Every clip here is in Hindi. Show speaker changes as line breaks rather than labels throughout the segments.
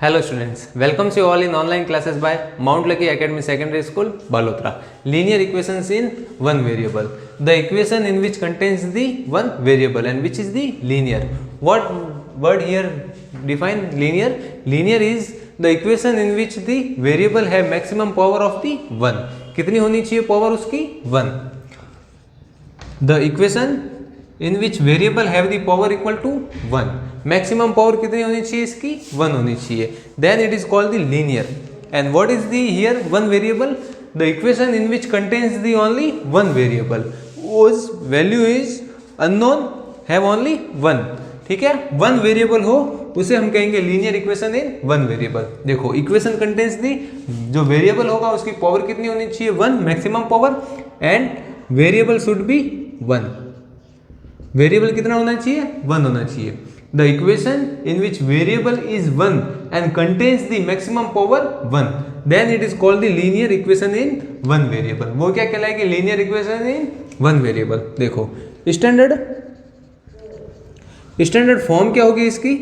Hello students, welcomes you all in online classes by Mount Lucky Academy Secondary School, Balotra. Linear equations in one variable. The equation in which contains the one variable and which is the linear. What word here define linear? Linear is the equation in which the variable have maximum power of the 1. कितनी होनी चाहिए power उसकी? 1. The equation in which variable have the power equal to 1. Maximum power कितनी होनी चाहिए इसकी? 1 होनी चाहिए. Then it is called the linear. And what is the here one variable? The equation in which contains the only one variable. whose value is unknown, have only 1. ठीक है, वन वेरिएबल हो उसे हम कहेंगे linear equation in one variable. देखो इक्वेशन कंटेन्स दी, जो वेरिएबल होगा उसकी पावर कितनी होनी चाहिए? 1 maximum power. And variable should be 1. Variable कितना होना चाहिए? 1 होना चाहिए. The equation in which variable is 1 and contains the maximum power 1, then it is called the linear equation in one variable. वो क्या कहलाएगी? linear equation in one variable. देखो स्टैंडर्ड फॉर्म क्या होगी इसकी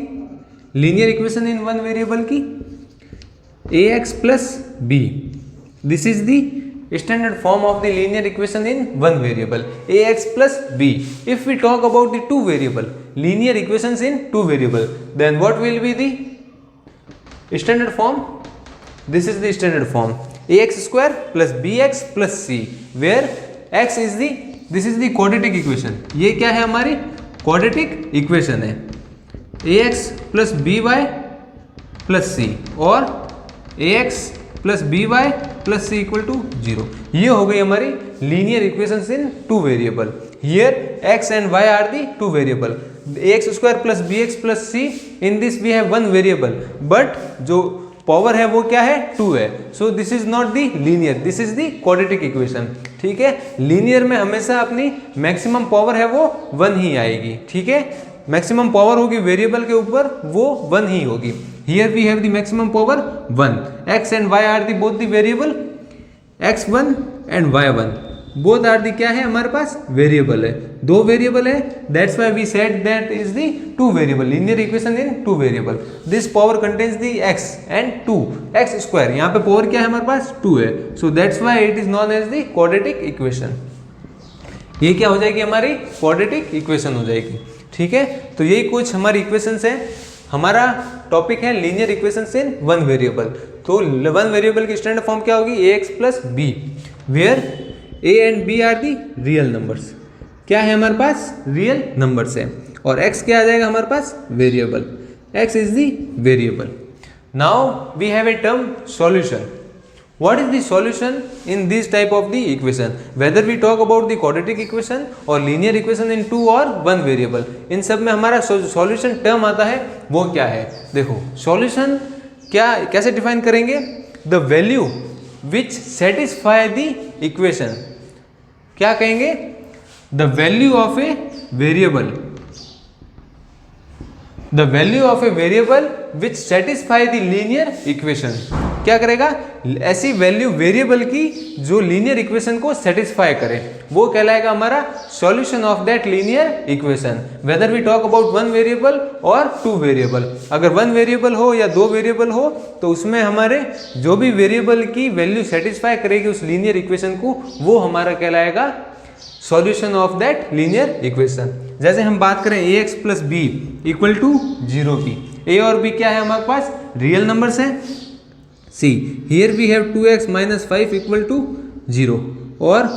linear equation in one variable की? ax plus b. This is the standard form of the linear equation in one variable, ax plus b. If we talk about the two variable linear equations in two variable, then what will be the standard form? This is the standard form, ax square plus bx plus c, where x is the, this is the quadratic equation. ये क्या है हमारी quadratic equation है, ax plus by plus c और ax plus B Y plus C equal to 0. ये हो गई हमारी linear equations in two variable. Here X and Y are the two variable. X square plus B X plus C, in this we have one variable, but जो पावर है वो क्या है? 2 है. So this is not the linear, this is the quadratic equation. ठीक है, लीनियर में हमेशा अपनी मैक्सिमम पावर है वो 1 ही आएगी. ठीक है, मैक्सिमम पावर होगी वेरिएबल के ऊपर वो 1 ही होगी. Here we have the maximum power 1. X and y are the both the variable, x1 and y1. Both are the क्या है हमारे पास? वेरिएबल है. दो वेरिएबल है. That's why we said that is the two variable linear equation in two variable. This power contains the x and 2 x square. यहाँ पे पावर क्या है हमारे पास? 2 है. So that's why it is known as the quadratic equation. ये क्या हो जाएगी हमारी? क्वाड्रेटिक इक्वेशन हो जाएगी. ठीक है, तो यही कुछ हमारी इक्वेशंस है. हमारा टॉपिक है linear equations in one variable. तो वन वेरिएबल की स्टैंडर्ड फॉर्म क्या होगी? A x plus b, where a and b are the real numbers. क्या है हमारे पास? रियल नंबर्स है. और एक्स क्या आ जाएगा हमारे पास? Variable. X is the variable. Now we have a term solution. What is the solution in this type of the equation? Whether we talk about the quadratic equation or linear equation in two or one variable, इन सब में हमारा solution term आता है वो क्या है? देखो solution क्या कैसे डिफाइन करेंगे? The value which satisfy the equation. क्या कहेंगे? The value of a variable. The value of a variable which satisfy the linear equation. क्या करेगा? ऐसी वैल्यू वेरिएबल की जो लीनियर इक्वेशन को सेटिस्फाई करे वो कहलाएगा हमारा solution of that linear equation. Whether we talk about one variable और टू वेरिएबल. अगर वन वेरिएबल हो या दो वेरिएबल हो तो उसमें हमारे जो भी वेरिएबल की वैल्यू सेटिस्फाई करेगी उस लीनियर इक्वेशन को वो हमारा कहलाएगा solution of that linear equation. जैसे हम बात करें a x plus b equal to 0 की. ए और बी क्या है हमारे पास? रियल नंबर्स हैं. See here we have 2x minus 5 equal to 0 और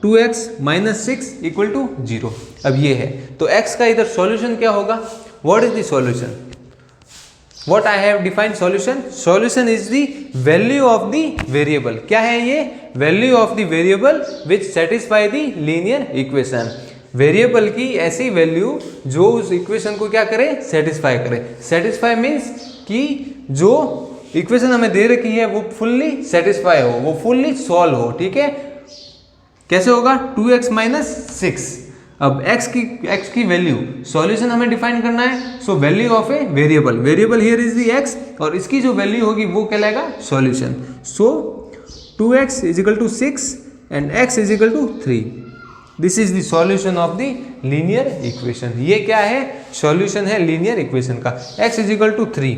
2x माइनस 6 इक्वल टू 0. अब ये है तो x का इधर सॉल्यूशन क्या होगा? What is the solution? What I have defined solution? Solution is the value of the variable. क्या है ये? Value of the variable which satisfy the linear equation. Variable की ऐसी वैल्यू जो उस इक्वेशन को क्या करे? सेटिस्फाई करे. सेटिस्फाई मीन्स कि जो इक्वेशन हमें दे रखी है वो फुल्ली सेटिस्फाई हो, वो फुल्ली सॉल्व हो. ठीक है, कैसे होगा? 2x minus 6. अब x की वैल्यू सॉल्यूशन हमें डिफाइन करना है. So value of a variable, variable here is the x और इसकी जो वैल्यू होगी वो कहलाएगा solution. So 2x is equal to 6 and x is equal to 3. This is the solution of the linear equation. ये क्या है? सॉल्यूशन है लीनियर इक्वेशन का. x is equal to 3.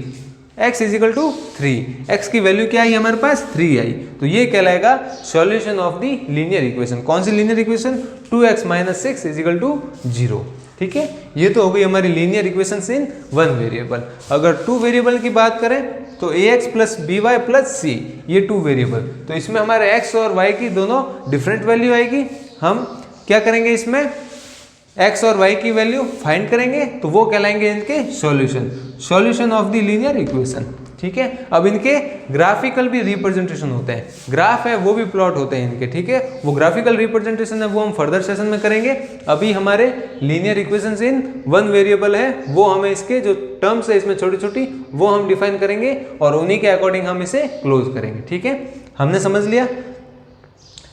x is equal to 3, x की वैल्यू क्या आई हमारे पास 3 आई, तो ये कहलाएगा solution of the linear equation. कौन सी linear equation? 2x minus 6 is equal to 0। ठीक है, ये तो हो गई हमारी linear equation in one variable. अगर टू वेरिएबल की बात करें तो ax plus B Y plus c, ये टू वेरिएबल, तो इसमें हमारे x और y की दोनों डिफरेंट वैल्यू आएगी। हम क्या करेंगे, इसमें x और y की वैल्यू फाइंड करेंगे, तो वो कहलाएंगे इनके solution of the linear equation. ठीक है, अब इनके ग्राफिकल भी रिप्रेजेंटेशन होते हैं, ग्राफ है वो भी प्लॉट होते हैं इनके। ठीक है, वो ग्राफिकल रिप्रेजेंटेशन है वो हम फर्दर सेशन में करेंगे। अभी हमारे linear equations in one variable है, वो हमें इसके जो टर्म्स है इसमें छोटी छोटी वो हम डिफाइन करेंगे और उन्हीं के अकॉर्डिंग हम इसे क्लोज करेंगे। ठीक है, हमने समझ लिया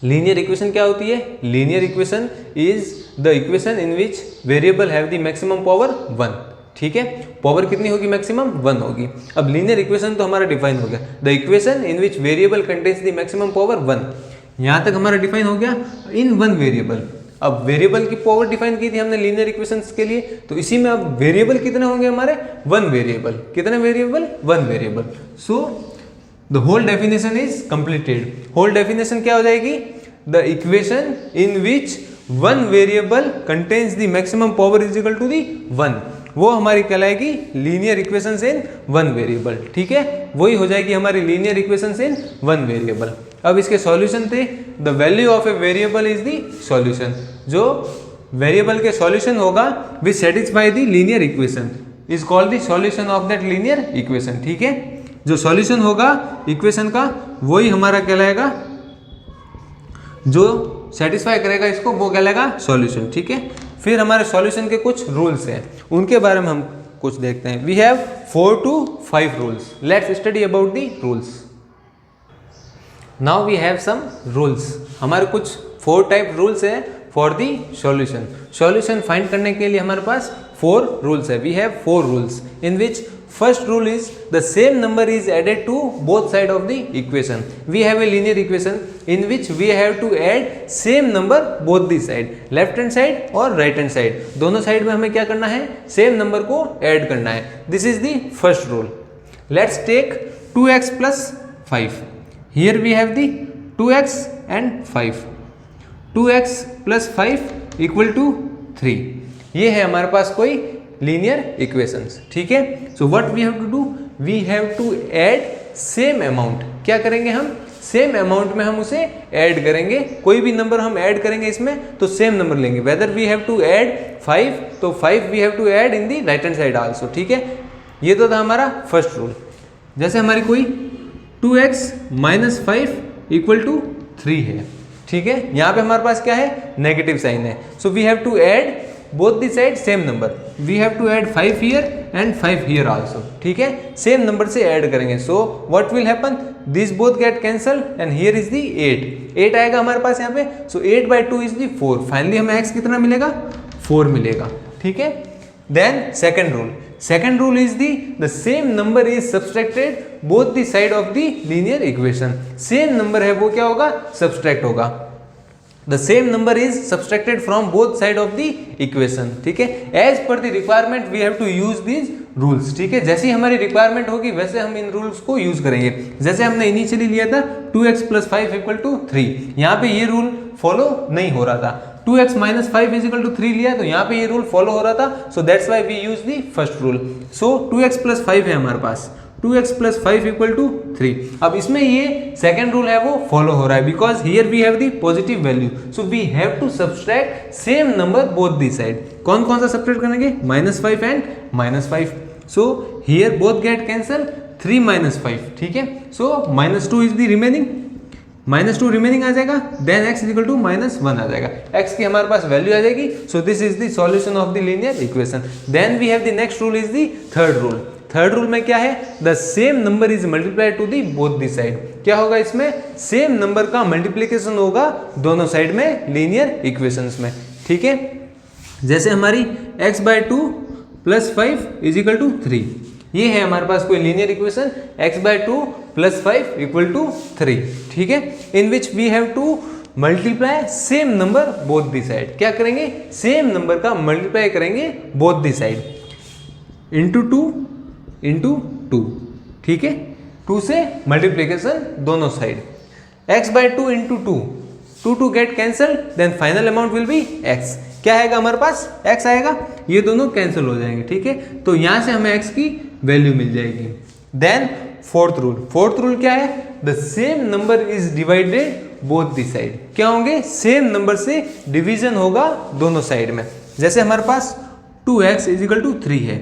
लीनियर इक्वेशन क्या होती है। Linear equation is the equation in which variable have the maximum power 1। ठीक है, पावर कितनी होगी? मैक्सिमम 1 होगी। अब लीनियर इक्वेशन तो हमारा डिफाइन हो गया, the equation in which variable contains the maximum power 1। यहाँ तक हमारा डिफाइन हो गया इन वन वेरिएबल। अब वेरिएबल की पावर डिफाइन की थी हमने लीनियर इक्वेशंस के लिए, तो इसी में अब वेरिएबल कितने होंगे हमारे? One variable. कितने variable? One variable. So the whole definition is completed. Whole definition क्या हो जाएगी? The equation in which one variable contains the maximum power is equal to the 1, वो हमारी कहलाएगी linear equations in one variable. ठीक है, वही हो जाएगी हमारी linear equations in one variable. अब इसके सॉल्यूशन थे, the value of a variable is the solution. जो वेरिएबल के सॉल्यूशन होगा विच satisfy the linear equation is called the solution of that linear equation. ठीक है, जो सॉल्यूशन होगा इक्वेशन का वही हमारा कहलाएगा, जो सेटिस्फाई करेगा इसको वो कहलाएगा सॉल्यूशन। ठीक है, फिर हमारे सॉल्यूशन के कुछ रूल्स हैं, उनके बारे में हम कुछ देखते हैं। We have 4 to 5 rules. Let's study about the rules. Now we have some rules. हमारे कुछ 4 टाइप रूल्स हैं for the solution. Solution find करने के लिए हमारे पास 4 रूल्स है। We have 4 rules in which first rule is the same number is added to both side of the equation. We have a linear equation in which we have to add same number both the side, left hand side और right hand side, दोनों साइड में हमें क्या करना है? सेम नंबर को ऐड करना है। This is the first rule. Let's take 2x plus 5. Here we have the 2x and 5. 2x plus 5 equal to 3. ये है हमारे पास कोई लीनियर इक्वेशंस। ठीक है, so what we have to do? We have to add same amount. क्या करेंगे हम? सेम अमाउंट में हम उसे ऐड करेंगे। कोई भी नंबर हम ऐड करेंगे इसमें तो सेम नंबर लेंगे। Whether we have to add 5, तो 5 we have to add in the right hand side also. ठीक है, ये तो था हमारा फर्स्ट रूल। जैसे हमारी कोई 2x माइनस 5 इक्वल टू 3 है। ठीक है, यहाँ पे हमारे पास क्या है? नेगेटिव साइन है। So we have to add both the side same number. We have to add 5 here and 5 here also. ठीक है, सेम नंबर से ऐड करेंगे। So what will happen? These both get cancelled and here is the 8. 8 आएगा हमारे पास यहाँ पे। So 8 by 2 is the 4. Finally हमें x कितना मिलेगा? 4 मिलेगा। ठीक है, then second rule. Second rule is the same number is subtracted both the side of the linear equation. Same number है वो क्या होगा? Subtract होगा। The same number is subtracted from both side of the equation. ठीक है, as per the requirement we have to use these rules. ठीक है, जैसी हमारी रिक्वायरमेंट होगी वैसे हम इन रूल्स को यूज करेंगे। जैसे हमने इनिशियली लिया था 2x plus 5 equal to 3, यहाँ पे ये रूल फॉलो नहीं हो रहा था। 2x minus 5 is equal to 3 लिया तो यहाँ पे ये रूल फॉलो हो रहा था। So that's why we use the first rule. So 2x plus 5 है हमारे पास, 2x plus 5 equal to 3. अब इसमें ये सेकेंड रूल है वो फॉलो हो रहा है, because here we have the positive value, so we have to subtract same number both the side. कौन कौन सा सब्सट्रैक्ट करेंगे? -5 and -5। So here both get cancel, 3 minus 5। ठीक है, so -2 is the remaining, -2 remaining आ जाएगा, देन x इक्वल टू -1 आ जाएगा। x की हमारे पास वैल्यू आ जाएगी। So this is the solution of the linear equation. Then we have the next rule is the third rule. Third rule में क्या है? The same number is multiplied to the both the side. क्या होगा इसमें? सेम नंबर का मल्टीप्लीकेशन होगा दोनों साइड में लीनियर इक्वेशंस में। ठीक है, जैसे हमारी x/2 + 5 = 3, ये है हमारे पास कोई लीनियर इक्वेशन x/2 + 5 = 3। ठीक है, in which we have to multiply same number both the side. क्या करेंगे? सेम नंबर का मल्टीप्लाई करेंगे बोथ दी साइड, इंटू 2 × 2। ठीक है, 2 से मल्टीप्लीकेशन दोनों side, x by 2 into 2 get cancel, then final amount will be x। क्या आएगा हमारे पास, x आएगा, ये दोनों कैंसिल हो जाएंगे, ठीक है। तो यहाँ से हमें x की वैल्यू मिल जाएगी। देन फोर्थ रूल क्या है, the same number is divided both the side. क्या होंगे, सेम नंबर से डिवीजन होगा दोनों साइड में। जैसे हमारे पास 2x इजिकल टू 3 है,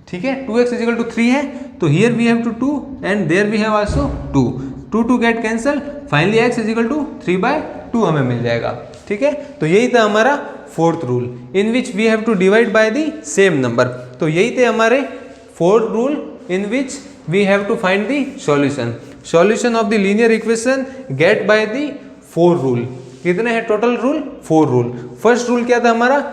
ठीक है, 2x इजिकल टू 3 है, तो here we have to 2 and there we have also 2 get cancel, finally x is equal to 3/2 हमें मिल जाएगा, ठीक है। तो यही था हमारा fourth rule, in which we have to divide by the same number. तो यही थे हमारे fourth rule in which we have to find the solution of the linear equation get by the 4 rule. कितने हैं total rule, 4 rule. First rule क्या था हमारा,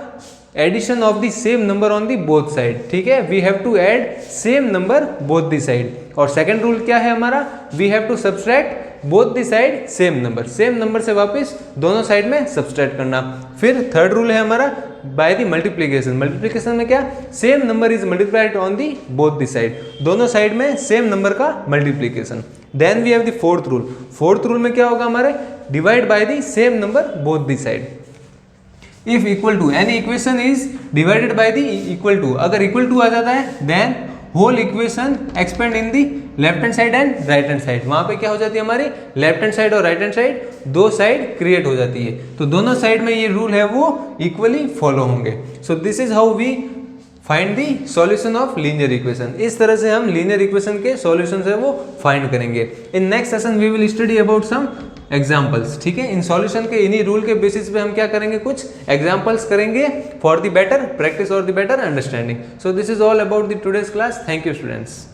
addition of the same number on the both side, ठीक है, we have to add same number both the side. और सेकंड रूल क्या है हमारा, we have to subtract both the side same number से वापस दोनों साइड में सब्सट्रैक्ट करना। फिर थर्ड रूल है हमारा बाय द मल्टीप्लीकेशन में क्या, same number is multiplied on the both the side, दोनों साइड में सेम नंबर का multiplication. Then we have the fourth rule में क्या होगा हमारे, divide by the same number both the side. If equal to, any equation is divided by the equal to, अगर इक्वल टू आ जाता है then whole equation expand in the left hand side and right hand side. वहां पे क्या हो जाती है हमारी, लेफ्ट हैंड साइड और राइट हैंड साइड दो साइड क्रिएट हो जाती है, तो दोनों साइड में ये रूल है वो इक्वली फॉलो होंगे। So this is how we find the solution of linear equation. इस तरह से हम लीनियर इक्वेशन के सॉल्यूशन है वो फाइंड करेंगे। In next session we will study about some examples, ठीक है। इन सॉल्यूशन के इन्हीं रूल के बेसिस पे हम क्या करेंगे, कुछ एग्जाम्पल्स करेंगे फॉर द बेटर प्रैक्टिस और the better understanding. So this is all about the today's class. Thank you students.